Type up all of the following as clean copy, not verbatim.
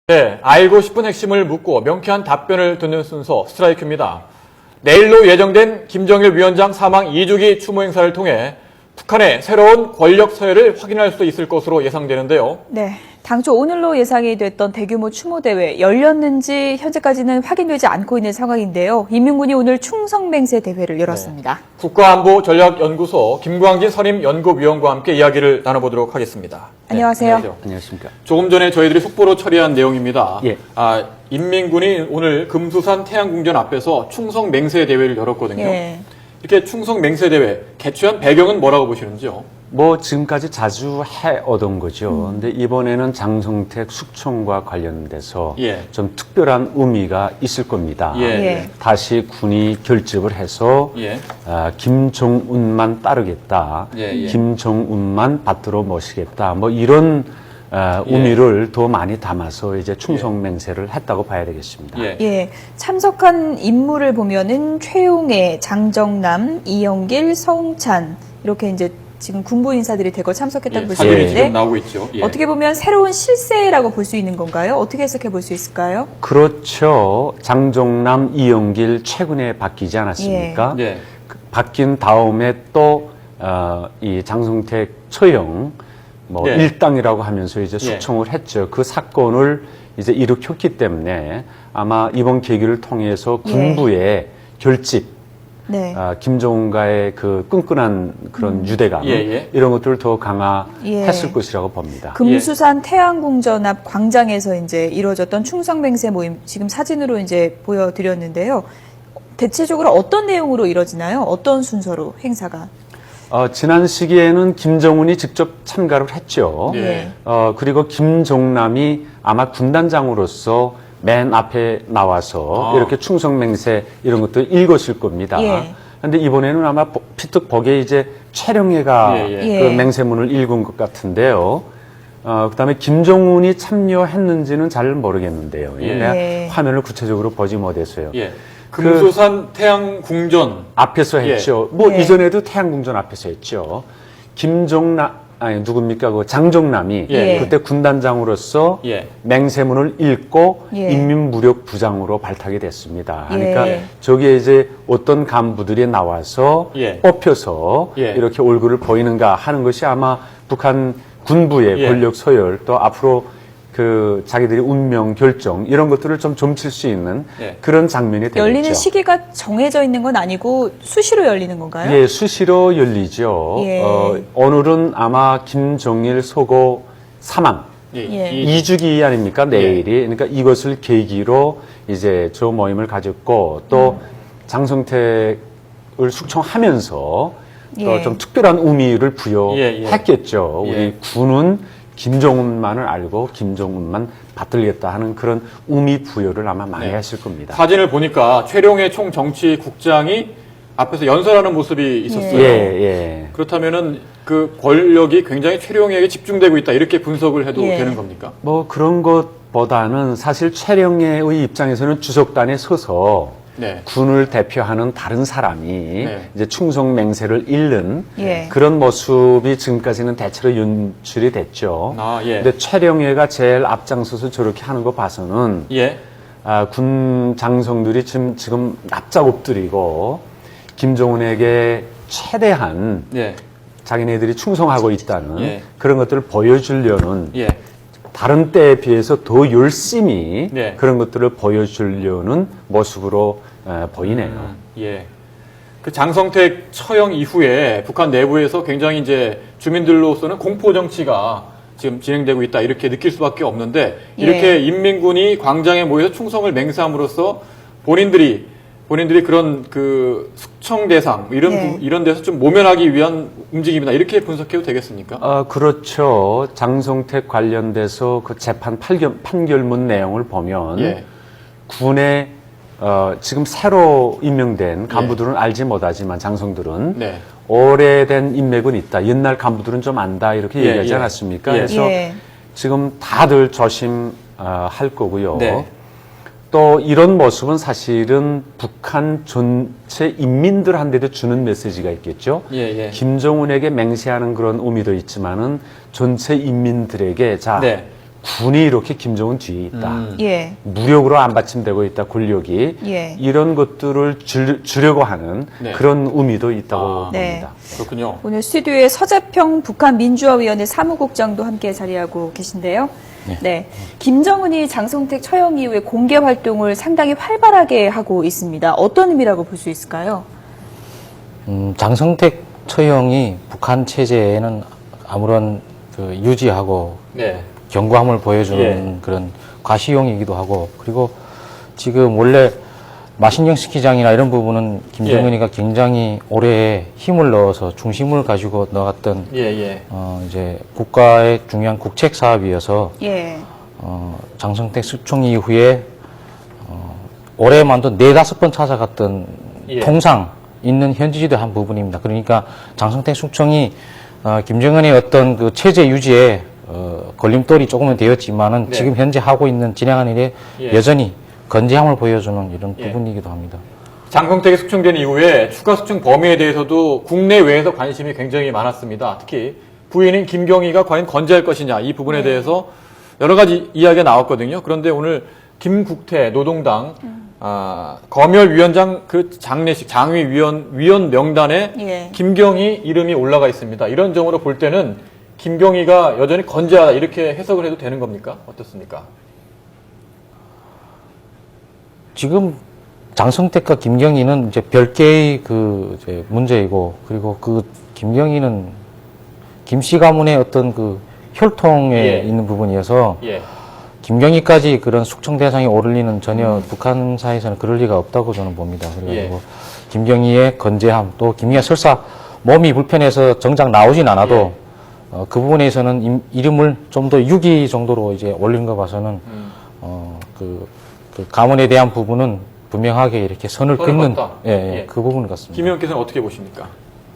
네, 알고 싶은 핵심을 묻고 명쾌한 답변을 듣는 순서 스트라이크입니다. 내일로 예정된 김정일 위원장 사망 2주기 추모 행사를 통해 북한의 새로운 권력 서열을 확인할 수 있을 것으로 예상되는데요. 네, 당초 오늘로 예상이 됐던 대규모 추모대회 열렸는지 현재까지는 확인되지 않고 있는 상황인데요. 인민군이 오늘 충성맹세 대회를 열었습니다. 네, 국가안보전략연구소 김광진 선임연구위원과 함께 이야기를 나눠보도록 하겠습니다. 안녕하세요. 네, 안녕하십니까. 조금 전에 저희들이 속보로 처리한 내용입니다. 예. 인민군이 오늘 금수산 태양궁전 앞에서 충성맹세 대회를 열었거든요. 예. 이렇게 충성맹세 대회 개최한 배경은 뭐라고 보시는지요? 뭐 지금까지 자주 해오던 거죠. 근데 이번에는 장성택 숙청과 관련돼서 예. 좀 특별한 의미가 있을 겁니다. 예. 다시 군이 결집을 해서 예. 김정은만 따르겠다. 예. 김정은만 받들어 모시겠다. 뭐 이런 의미를 더 많이 담아서 이제 충성맹세를 했다고 봐야 되겠습니다. 예, 참석한 인물을 보면은 최용해, 장정남, 이영길, 서웅찬 이렇게 이제 지금 군부 인사들이 대거 참석했다고 볼 수 사진이 있는데 지금 나오고 있죠. 예. 어떻게 보면 새로운 실세라고 볼 수 있는 건가요? 어떻게 해석해 볼 수 있을까요? 그렇죠. 장정남, 이영길 최근에 바뀌지 않았습니까? 예. 바뀐 다음에 또 이 장성택 처형 뭐 예. 일당이라고 하면서 이제 숙청을 했죠. 그 사건을 이제 일으켰기 때문에 아마 이번 계기를 통해서 군부의 결집, 네. 김정은과의 그 끈끈한 그런 유대감 이런 것들을 더 강화했을 것이라고 봅니다. 금수산 태양궁전 앞 광장에서 이제 이루어졌던 충성맹세 모임 지금 사진으로 이제 보여드렸는데요. 대체적으로 어떤 내용으로 이루어지나요? 어떤 순서로 행사가? 지난 시기에는 김정은이 직접 참가를 했죠. 예. 그리고 김정남이 아마 군단장으로서 맨 앞에 나와서 이렇게 충성맹세 이런 것도 읽으실 겁니다. 그런데 이번에는 아마 피특 복에 이제 최령해가 그 맹세문을 읽은 것 같은데요. 그다음에 김정은이 참여했는지는 잘 모르겠는데요. 내가 화면을 구체적으로 보지 못해서요. 금수산 태양궁전 앞에서 했죠. 이전에도 태양궁전 앞에서 했죠. 누굽니까? 그 장정남이 그때 군단장으로서 맹세문을 읽고 인민무력부장으로 발탁이 됐습니다. 그러니까 저기에 이제 어떤 간부들이 나와서 뽑혀서 이렇게 얼굴을 보이는가 하는 것이 아마 북한 군부의 권력 서열 또 앞으로 그 자기들이 운명 결정 이런 것들을 좀 점칠 수 있는 그런 장면이 되겠죠. 열리는 시기가 정해져 있는 건 아니고 수시로 열리는 건가요? 예, 수시로 열리죠. 오늘은 아마 김정일 서고 사망 2주기 아닙니까? 내일이. 그러니까 이것을 계기로 이제 저 모임을 가졌고 또 장성택을 숙청하면서 또 좀 특별한 의미를 부여했겠죠. 우리 군은 김정은만을 알고 김정은만 받들겠다 하는 그런 의미 부여를 아마 많이 했을 겁니다. 사진을 보니까 최룡해 총정치국장이 앞에서 연설하는 모습이 있었어요. 그렇다면은 그 권력이 굉장히 최룡해에게 집중되고 있다 이렇게 분석을 해도 되는 겁니까? 뭐 그런 것보다는 사실 최룡해의 입장에서는 주석단에 서서 군을 대표하는 다른 사람이 이제 충성맹세를 읽는 그런 모습이 지금까지는 대체로 연출이 됐죠. 근데 최룡해가 제일 앞장서서 저렇게 하는 거 봐서는 군 장성들이 지금 납작 엎드리고 김정은에게 최대한 자기네들이 충성하고 있다는 그런 것들을 보여주려는 다른 때에 비해서 더 열심히 그런 것들을 보여주려는 모습으로 보이네요. 그 장성택 처형 이후에 북한 내부에서 굉장히 이제 주민들로서는 공포 정치가 지금 진행되고 있다 이렇게 느낄 수밖에 없는데 이렇게 인민군이 광장에 모여서 충성을 맹세함으로써 본인들이 그런 그 숙청 대상 이런 데서 좀 모면하기 위한 움직임이다 이렇게 분석해도 되겠습니까? 그렇죠. 장성택 관련돼서 그 재판 판결문 내용을 보면 군의 지금 새로 임명된 간부들은 알지 못하지만 장성들은 오래된 인맥은 있다. 옛날 간부들은 좀 안다 이렇게 얘기하지 않았습니까? 그래서 지금 다들 조심할 거고요. 또 이런 모습은 사실은 북한 전체 인민들한테도 주는 메시지가 있겠죠. 김정은에게 맹세하는 그런 의미도 있지만은 전체 인민들에게 군이 이렇게 김정은 뒤에 있다. 예. 무력으로 안 받침되고 있다, 권력이. 예. 이런 것들을 주려고 하는 네. 그런 의미도 있다고 네. 봅니다. 그렇군요. 오늘 스튜디오에 서재평 북한민주화위원회 사무국장도 함께 자리하고 계신데요. 네. 김정은이 장성택 처형 이후에 공개 활동을 상당히 활발하게 하고 있습니다. 어떤 의미라고 볼 수 있을까요? 장성택 처형이 북한 체제에는 아무런 그 유지하고 네. 견고함을 보여주는 예. 그런 과시용이기도 하고, 그리고 지금 원래 마신령 스키장이나 이런 부분은 김정은이가 굉장히 오래 힘을 넣어서 중심을 가지고 나갔던 예, 예. 이제 국가의 중요한 국책 사업이어서 예. 장성택 수총 이후에 올해만도 4-5번 찾아갔던 예. 통상 있는 현지지도 한 부분입니다. 그러니까 장성택 숙청이 김정은의 어떤 그 체제 유지에 걸림돌이 조금은 되었지만은 네. 지금 현재 하고 있는 진행하는 일에 예. 여전히 건재함을 보여주는 이런 예. 부분이기도 합니다. 장성택이 숙청된 이후에 추가 숙청 범위에 대해서도 국내외에서 관심이 굉장히 많았습니다. 특히 부인인 김경희가 과연 건재할 것이냐 이 부분에 대해서 여러 가지 이야기가 나왔거든요. 그런데 오늘 김국태 노동당 검열위원장 그 장례식 장위 위원 명단에 예. 김경희 이름이 올라가 있습니다. 이런 점으로 볼 때는 김경희가 여전히 건재하다 이렇게 해석을 해도 되는 겁니까? 어떻습니까? 지금 장성택과 김경희는 이제 별개의 그 이제 문제이고, 그리고 그 김경희는 김씨 가문의 어떤 그 혈통에 예. 있는 부분이어서 예. 김경희까지 그런 숙청 대상에 오를 리는 전혀 북한사에서는 그럴 리가 없다고 저는 봅니다. 그래가지고 김경희의 건재함, 또 김경희가 설사 몸이 불편해서 정작 나오진 않아도 그 부분에서는 이름을 좀 더 6위 정도로 이제 올리는 거 봐서는 그 가문에 대한 부분은 분명하게 이렇게 선을 긋는 걷다. 예. 그 부분 같습니다. 김 의원께서는 어떻게 보십니까?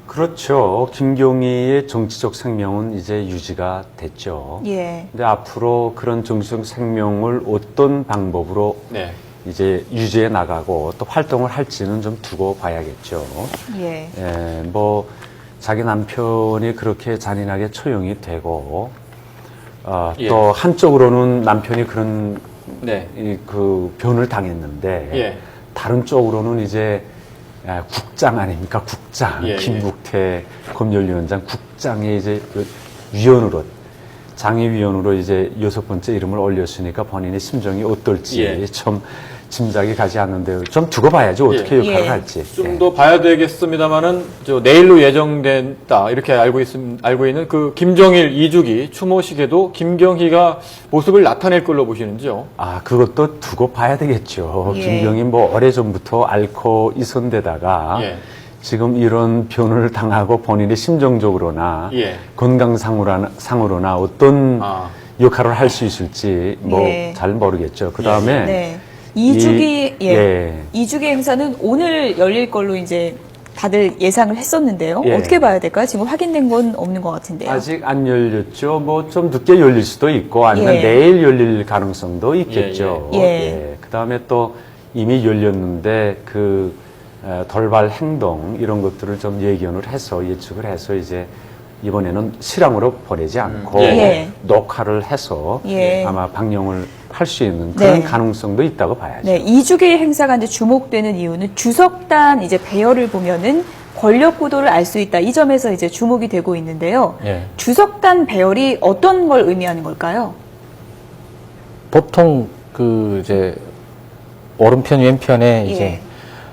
그렇죠. 김경희의 정치적 생명은 이제 유지가 됐죠. 예. 근데 앞으로 그런 정치적 생명을 어떤 방법으로 네. 이제 유지해 나가고 또 활동을 할지는 좀 두고 봐야겠죠. 예. 뭐 자기 남편이 그렇게 잔인하게 처형이 되고 예. 또 한쪽으로는 남편이 그런 네. 그 변을 당했는데 예. 다른 쪽으로는 이제 국장 아닙니까? 국장. 예, 예. 김국태 검열위원장 국장의 이제 그 위원으로, 장의위원으로 이제 6번째 이름을 올렸으니까 본인의 심정이 어떨지 예. 좀 짐작이 가지 않는데요. 좀 두고 봐야죠. 어떻게 역할을 예. 할지. 좀 더 봐야 되겠습니다만은 내일로 예정된다 이렇게 알고 있는 그 김정일 2주기 추모식에도 김경희가 모습을 나타낼 걸로 보시는지요? 그것도 두고 봐야 되겠죠. 예. 김경희 뭐 오래전부터 앓고 있은 데다가 예. 지금 이런 변을 당하고 본인의 심정적으로나 예. 건강상으로나 어떤 역할을 할 수 있을지 뭐 예. 잘 모르겠죠. 그 다음에 네. 2주기, 예. 2주기 행사는 오늘 열릴 걸로 이제 다들 예상을 했었는데요. 예. 어떻게 봐야 될까요? 지금 확인된 건 없는 것 같은데요. 아직 안 열렸죠. 뭐 좀 늦게 열릴 수도 있고 아니면 예. 내일 열릴 가능성도 있겠죠. 예. 그 다음에 또 이미 열렸는데 그 돌발 행동 이런 것들을 좀 예견을 해서 예측을 해서 이제 이번에는 실황으로 보내지 않고 예. 녹화를 해서 예. 아마 방영을 할 수 있는 그런 네. 가능성도 있다고 봐야죠. 네, 2주기 행사가 이제 주목되는 이유는 주석단 이제 배열을 보면은 권력 구도를 알 수 있다. 이 점에서 이제 주목이 되고 있는데요. 예. 주석단 배열이 어떤 걸 의미하는 걸까요? 보통 그 이제 오른편 왼편에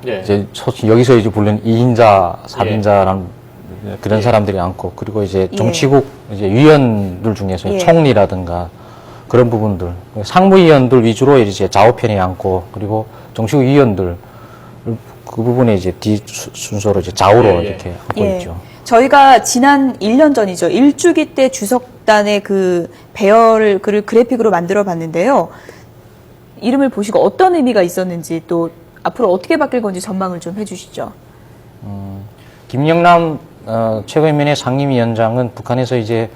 예. 이제 여기서 이제 부르는 2인자, 3인자라는 그런 사람들이 많고, 그리고 이제 예. 정치국 이제 위원들 중에서 예. 총리라든가 그런 부분들, 상무위원들 위주로 이제 좌우편에 앉고, 그리고 정치국 위원들 그 부분에 이제 뒤 순서로 이제 좌우로 예, 예. 이렇게 앉고 있죠. 저희가 지난 1년 전이죠. 1주기 때 주석단의 그 배열을 그래픽으로 만들어 봤는데요. 이름을 보시고 어떤 의미가 있었는지 또 앞으로 어떻게 바뀔 건지 전망을 좀 해주시죠. 김영남 최고위원회 상임위원장은 북한에서 이제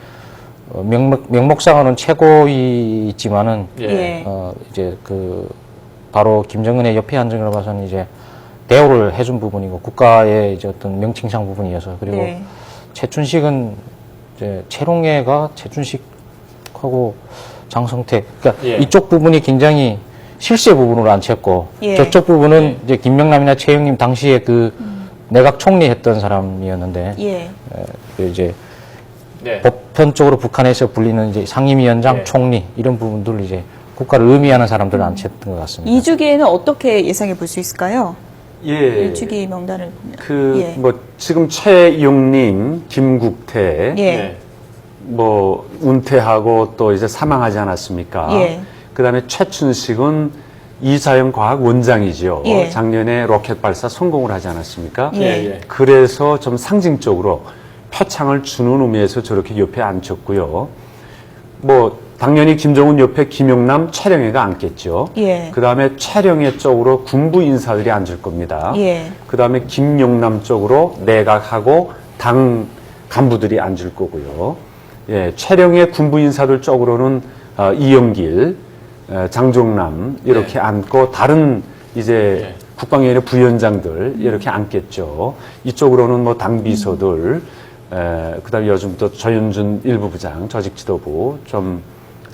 명목상으로는 최고위이지만은 예. 이제 그 바로 김정은의 옆에 앉은 걸 봐서는 이제 대우를 해준 부분이고 국가의 이제 어떤 명칭상 부분이어서, 그리고 네. 최춘식은 이제 최롱해가 최춘식하고 장성택. 그러니까 예. 이쪽 부분이 굉장히 실세 부분으로 안 챘고 예. 저쪽 부분은 이제 김명남이나 최영님 당시에 그 내각 총리 했던 사람이었는데 예. 이제 네. 보편적으로 북한에서 불리는 이제 상임위원장, 예. 총리 이런 부분들 이제 국가를 의미하는 사람들을 안 챘던 것 같습니다. 2주기에는 어떻게 예상해 볼 수 있을까요? 예. 1주기 명단을 보면. 그, 예. 뭐, 지금 최용님, 김국태, 예. 네. 뭐, 은퇴하고 또 이제 사망하지 않았습니까? 예. 그 다음에 최춘식은 이사영 과학 원장이죠. 예. 작년에 로켓 발사 성공을 하지 않았습니까? 예. 예. 그래서 좀 상징적으로 표창을 주는 의미에서 저렇게 옆에 앉혔고요. 뭐, 당연히 김정은 옆에 김영남, 최령해가 앉겠죠. 예. 그 다음에 최령해 쪽으로 군부 인사들이 앉을 겁니다. 예. 그 다음에 김영남 쪽으로 내각하고 당 간부들이 앉을 거고요. 예, 최령해 군부 인사들 쪽으로는 이영길, 장종남 이렇게 앉고 다른 이제 예. 국방위원회 부위원장들 이렇게 앉겠죠. 이쪽으로는 뭐 당비서들, 그다음에 요즘 또 조윤준 일부 부장, 조직지도부 좀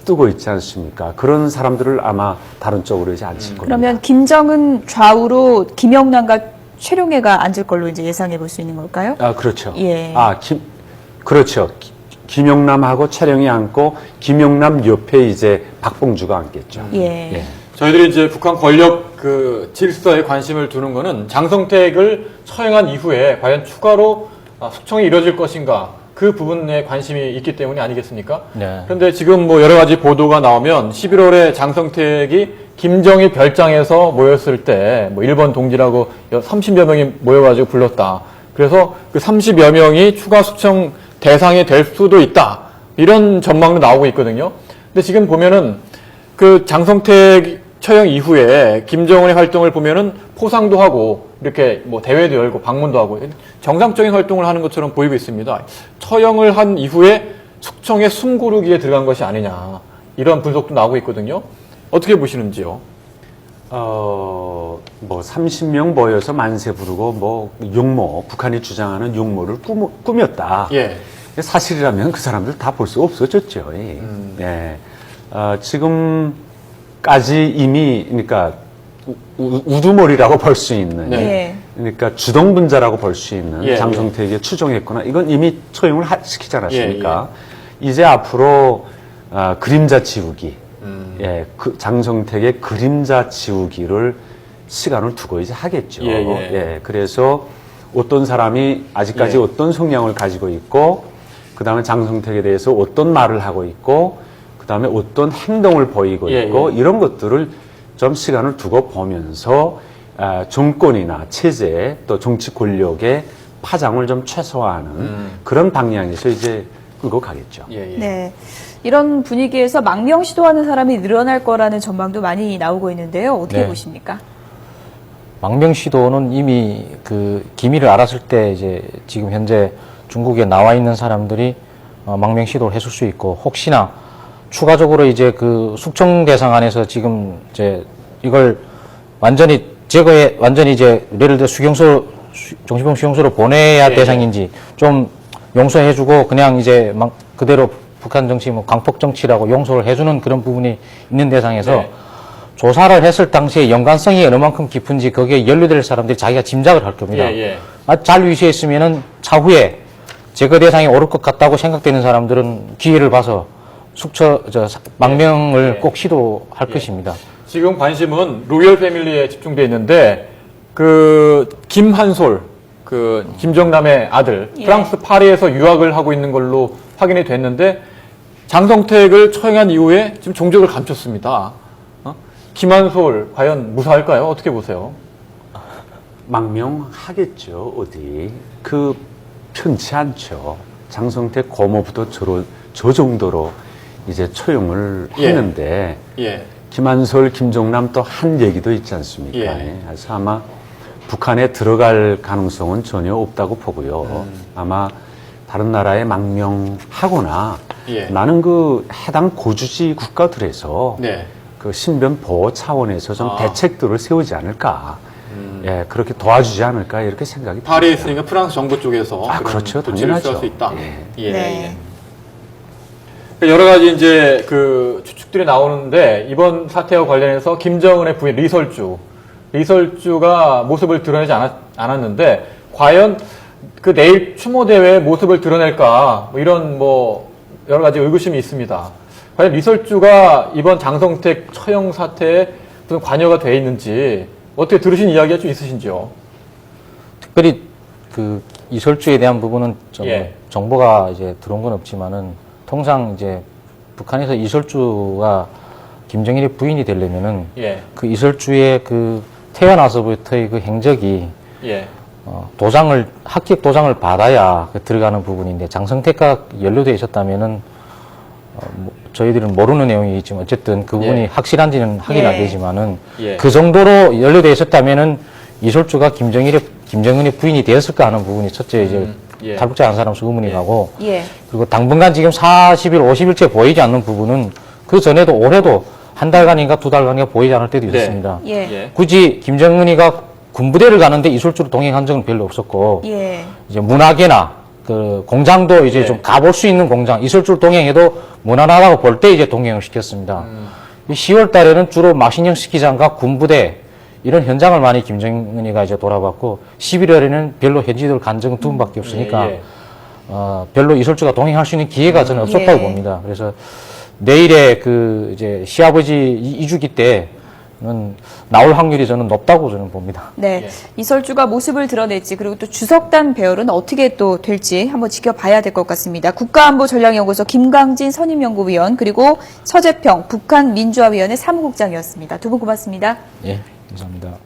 뜨고 있지 않습니까? 그런 사람들을 아마 다른 쪽으로 이제 앉힐 겁니다. 그러면 김정은 좌우로 김영남과 최룡해가 앉을 걸로 이제 예상해 볼 수 있는 걸까요? 아, 그렇죠. 예. 그렇죠. 김영남하고 최령이 앉고 김영남 옆에 이제 박봉주가 앉겠죠. 예. 예. 저희들이 이제 북한 권력 그 질서에 관심을 두는 거는 장성택을 처형한 이후에 과연 추가로 숙청이 이뤄질 것인가 그 부분에 관심이 있기 때문이 아니겠습니까? 네. 그런데 지금 뭐 여러 가지 보도가 나오면 11월에 장성택이 김정일 별장에서 모였을 때 뭐 일본 동지라고 30여 명이 모여가지고 불렀다. 그래서 그 30여 명이 추가 숙청 대상이 될 수도 있다. 이런 전망도 나오고 있거든요. 근데 지금 보면은 그 장성택 처형 이후에 김정은의 활동을 보면은 포상도 하고 이렇게 뭐 대회도 열고 방문도 하고 정상적인 활동을 하는 것처럼 보이고 있습니다. 처형을 한 이후에 숙청의 숨고르기에 들어간 것이 아니냐 이런 분석도 나오고 있거든요. 어떻게 보시는지요? 뭐 30명 모여서 만세 부르고 뭐 용모, 북한이 주장하는 용모를 꾸몄다. 예. 사실이라면 그 사람들 다 볼 수가 없어졌죠. 예. 지금까지 이미 그러니까 우두머리라고 볼 수 있는, 네. 예. 그러니까 주동분자라고 볼 수 있는 예, 장성택에게 추종했거나 이건 이미 처형을 시키지 않았습니까? 이제 앞으로 그림자 지우기, 그 장성택의 그림자 지우기를 시간을 두고 이제 하겠죠. 예. 그래서 어떤 사람이 아직까지 예. 어떤 성향을 가지고 있고, 그 다음에 장성택에 대해서 어떤 말을 하고 있고, 그 다음에 어떤 행동을 보이고 예, 있고, 예. 이런 것들을 좀 시간을 두고 보면서 정권이나 체제 또 정치 권력의 파장을 좀 최소화하는 그런 방향에서 이제 끌고 가겠죠. 예. 네. 이런 분위기에서 망명 시도하는 사람이 늘어날 거라는 전망도 많이 나오고 있는데요. 어떻게 네. 보십니까? 망명 시도는 이미 그 기밀을 알았을 때 이제 지금 현재 중국에 나와 있는 사람들이 망명 시도를 했을 수 있고, 혹시나 추가적으로 이제 그 숙청 대상 안에서 지금 이제 이걸 완전히 제거해, 완전히 이제 예를 들어 정신병 수용소로 보내야 예. 대상인지 좀 용서해주고 그냥 이제 막 그대로 북한 정치 뭐 강폭 정치라고 용서를 해주는 그런 부분이 있는 대상에서 네. 조사를 했을 당시에 연관성이 어느 만큼 깊은지 거기에 연루될 사람들이 자기가 짐작을 할 겁니다. 예. 잘 위치했으면은 차후에 제거 대상이 오를 것 같다고 생각되는 사람들은 기회를 봐서 망명을 예. 꼭 시도할 예. 것입니다. 지금 관심은 로열 패밀리에 집중돼 있는데 그 김한솔 그 김정남의 아들 예. 프랑스 파리에서 유학을 하고 있는 걸로 확인이 됐는데 장성택을 처형한 이후에 지금 종적을 감췄습니다. 김한솔 과연 무사할까요? 어떻게 보세요? 망명하겠죠, 어디. 편치 않죠. 장성택 고모부터 저 정도로 이제 처형을 예. 했는데, 예. 김한솔, 김종남 또 한 얘기도 있지 않습니까? 예. 그래서 아마 북한에 들어갈 가능성은 전혀 없다고 보고요. 아마 다른 나라에 망명하거나 예. 나는 그 해당 고주지 국가들에서 네. 그 신변 보호 차원에서 좀 아. 대책들을 세우지 않을까. 예, 그렇게 도와주지 않을까 이렇게 생각이 파리에 듭니다. 있으니까 프랑스 정부 쪽에서 그런 그렇죠. 조치를 당연하죠. 취할 수 있다. 예. 예. 네. 여러 가지 이제 그 추측들이 나오는데 이번 사태와 관련해서 김정은의 부인 리설주가 모습을 드러내지 않았는데 과연 그 내일 추모 대회의 모습을 드러낼까 뭐 이런 뭐 여러 가지 의구심이 있습니다. 과연 리설주가 이번 장성택 처형 사태에 무슨 관여가 돼 있는지 어떻게 들으신 이야기가 좀 있으신지요? 특별히 그 이설주에 대한 부분은 좀 예. 정보가 이제 들어온 건 없지만은 통상 이제 북한에서 이설주가 김정일의 부인이 되려면은 예. 그 이설주의 그 태어나서부터의 그 행적이 예. 합격 도장을 받아야 그 들어가는 부분인데 장성택과 연루되어 있었다면은 저희들은 모르는 내용이지만 어쨌든 그 부분이 예. 확실한지는 확인 안 예. 되지만은 예. 그 정도로 연루되어 있었다면은 이설주가 김정은의 부인이 되었을까 하는 부분이 첫째 이제 예. 탈북자 한 사람 의문이 가고 예. 그리고 당분간 지금 40일, 50일째 보이지 않는 부분은 그 전에도 올해도 한 달간인가 두 달간인가 보이지 않을 때도 네. 있었습니다. 예. 예. 굳이 김정은이가 군부대를 가는데 이설주로 동행한 적은 별로 없었고 예. 이제 문화계나 그 공장도 이제 예. 좀 가볼 수 있는 공장 이설주로 동행해도 무난하다고 볼 때 이제 동행을 시켰습니다. 10월 달에는 주로 마신령 스키장과 군부대 이런 현장을 많이 김정은이가 이제 돌아봤고 11월에는 별로 현지들 간 적은 두 번밖에 없으니까 예. 별로 이설주가 동행할 수 있는 기회가 저는 없었다고 예. 봅니다. 그래서 내일의 그 이제 시아버지 이주기 때는 나올 확률이 저는 높다고 저는 봅니다. 네. 예. 이설주가 모습을 드러낼지 그리고 또 주석단 배열은 어떻게 또 될지 한번 지켜봐야 될 것 같습니다. 국가안보전략연구소 김광진 선임연구위원 그리고 서재평 북한민주화위원회 사무국장이었습니다. 두 분 고맙습니다. 예, 감사합니다.